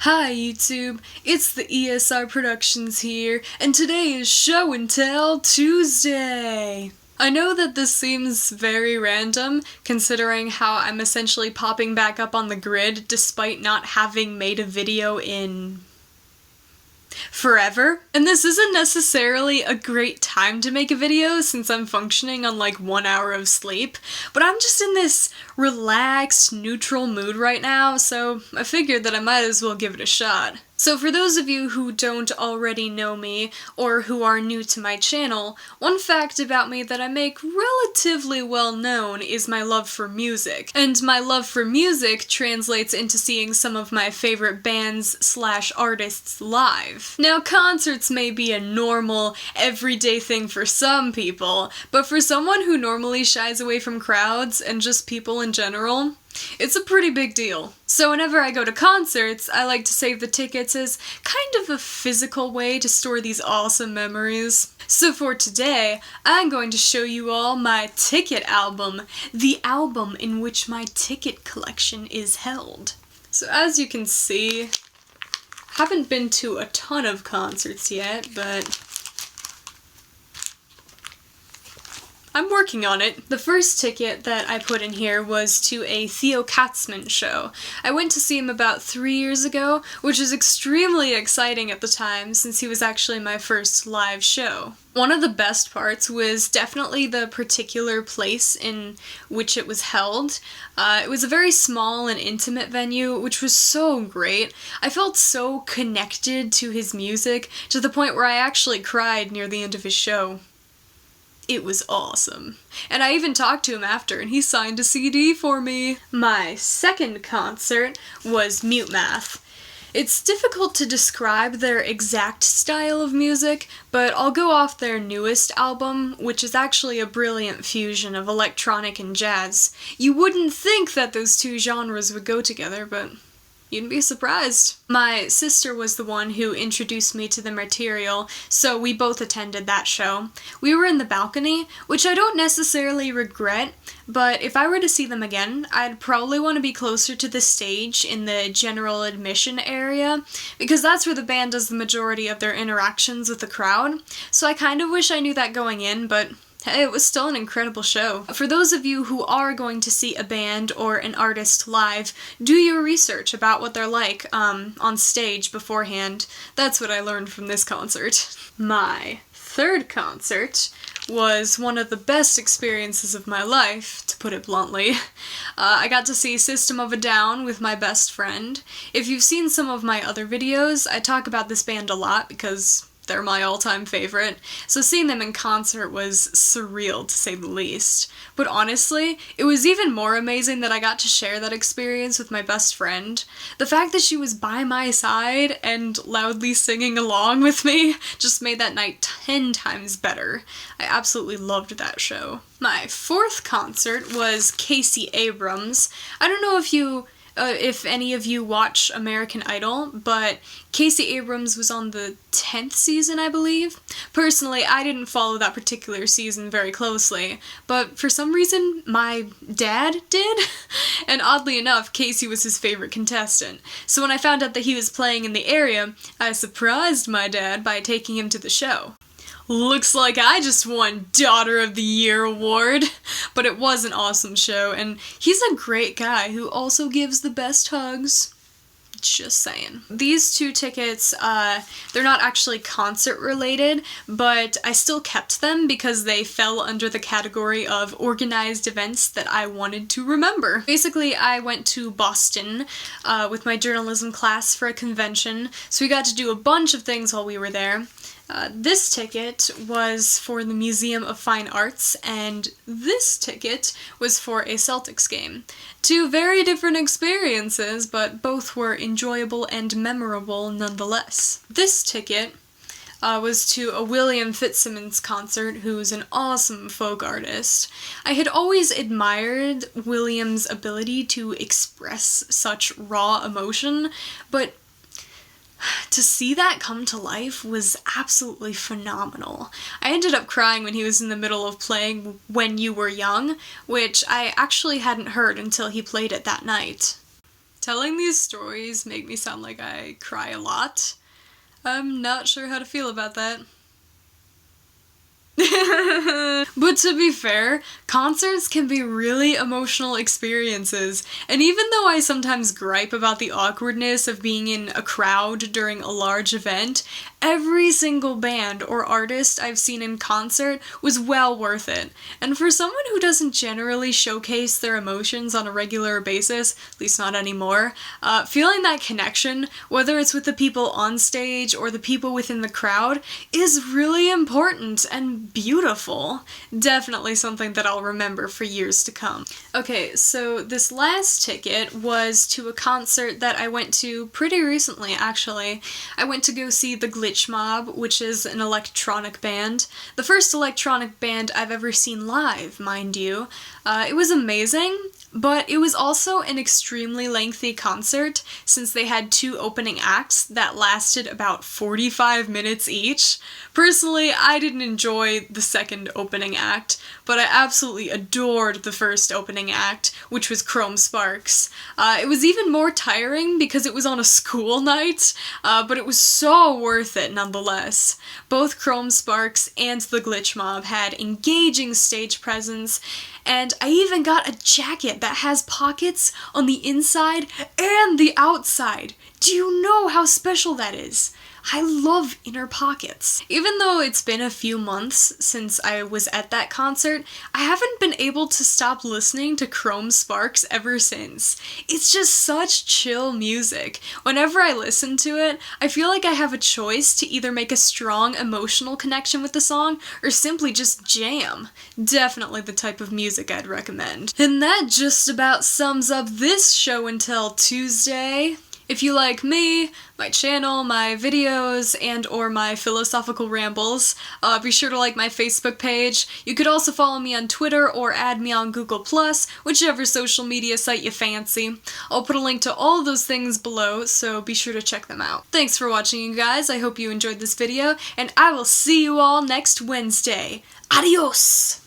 Hi YouTube, it's the ESR Productions here, and today is Show and Tell Tuesday! I know that this seems very random, considering how I'm essentially popping back up on the grid despite not having made a video in forever. And this isn't necessarily a great time to make a video since I'm functioning on like 1 hour of sleep, but I'm just in this relaxed, neutral mood right now, so I figured that I might as well give it a shot. So for those of you who don't already know me, or who are new to my channel, one fact about me that I make relatively well known is my love for music. And my love for music translates into seeing some of my favorite bands/artists live. Now, concerts may be a normal, everyday thing for some people, but for someone who normally shies away from crowds and just people in general, it's a pretty big deal. So whenever I go to concerts, I like to save the tickets as kind of a physical way to store these awesome memories. So for today, I'm going to show you all my ticket album, the album in which my ticket collection is held. So as you can see, I haven't been to a ton of concerts yet, but I'm working on it. The first ticket that I put in here was to a Theo Katzman show. I went to see him about 3 years ago, which was extremely exciting at the time since he was actually my first live show. One of the best parts was definitely the particular place in which it was held. It was a very small and intimate venue, which was so great. I felt so connected to his music to the point where I actually cried near the end of his show. It was awesome. And I even talked to him after, and he signed a CD for me. My second concert was Mute Math. It's difficult to describe their exact style of music, but I'll go off their newest album, which is actually a brilliant fusion of electronic and jazz. You wouldn't think that those two genres would go together, but you'd be surprised. My sister was the one who introduced me to the material, so we both attended that show. We were in the balcony, which I don't necessarily regret, but if I were to see them again, I'd probably want to be closer to the stage in the general admission area, because that's where the band does the majority of their interactions with the crowd. So I kind of wish I knew that going in, but hey, it was still an incredible show. For those of you who are going to see a band or an artist live, do your research about what they're like on stage beforehand. That's what I learned from this concert. My third concert was one of the best experiences of my life, to put it bluntly. I got to see System of a Down with my best friend. If you've seen some of my other videos, I talk about this band a lot because they're my all-time favorite, so seeing them in concert was surreal to say the least. But honestly, it was even more amazing that I got to share that experience with my best friend. The fact that she was by my side and loudly singing along with me just made that night 10 times better. I absolutely loved that show. My fourth concert was Casey Abrams. I don't know if any of you watch American Idol, but Casey Abrams was on the 10th season, I believe. Personally, I didn't follow that particular season very closely, but for some reason, my dad did, and oddly enough, Casey was his favorite contestant. So when I found out that he was playing in the area, I surprised my dad by taking him to the show. Looks like I just won Daughter of the Year award, but it was an awesome show, and he's a great guy who also gives the best hugs. Just saying. These two tickets, they're not actually concert related, but I still kept them because they fell under the category of organized events that I wanted to remember. Basically, I went to Boston with my journalism class for a convention, so we got to do a bunch of things while we were there. This ticket was for the Museum of Fine Arts, and this ticket was for a Celtics game. Two very different experiences, but both were enjoyable and memorable nonetheless. This ticket was to a William Fitzsimmons concert, who's an awesome folk artist. I had always admired William's ability to express such raw emotion, but to see that come to life was absolutely phenomenal. I ended up crying when he was in the middle of playing When You Were Young, which I actually hadn't heard until he played it that night. Telling these stories make me sound like I cry a lot. I'm not sure how to feel about that. But to be fair, concerts can be really emotional experiences, and even though I sometimes gripe about the awkwardness of being in a crowd during a large event, every single band or artist I've seen in concert was well worth it. And for someone who doesn't generally showcase their emotions on a regular basis, at least not anymore, feeling that connection, whether it's with the people on stage or the people within the crowd, is really important and beautiful. Definitely something that I'll remember for years to come. Okay, so this last ticket was to a concert that I went to pretty recently, actually. I went to go see the Glitch Mob, which is an electronic band. The first electronic band I've ever seen live, mind you. It was amazing, but it was also an extremely lengthy concert since they had 2 opening acts that lasted about 45 minutes each. Personally, I didn't enjoy the second opening act, but I absolutely adored the first opening act, which was Chrome Sparks. It was even more tiring because it was on a school night, but it was so worth it nonetheless. Both Chrome Sparks and the Glitch Mob had engaging stage presence, and I even got a jacket that has pockets on the inside and the outside. Do you know how special that is? I love inner pockets. Even though it's been a few months since I was at that concert, I haven't been able to stop listening to Chrome Sparks ever since. It's just such chill music. Whenever I listen to it, I feel like I have a choice to either make a strong emotional connection with the song or simply just jam. Definitely the type of music I'd recommend. And that just about sums up this show until Tuesday. If you like me, my channel, my videos, and or my philosophical rambles, be sure to like my Facebook page. You could also follow me on Twitter or add me on Google+, whichever social media site you fancy. I'll put a link to all of those things below, so be sure to check them out. Thanks for watching, you guys. I hope you enjoyed this video, and I will see you all next Wednesday. Adios!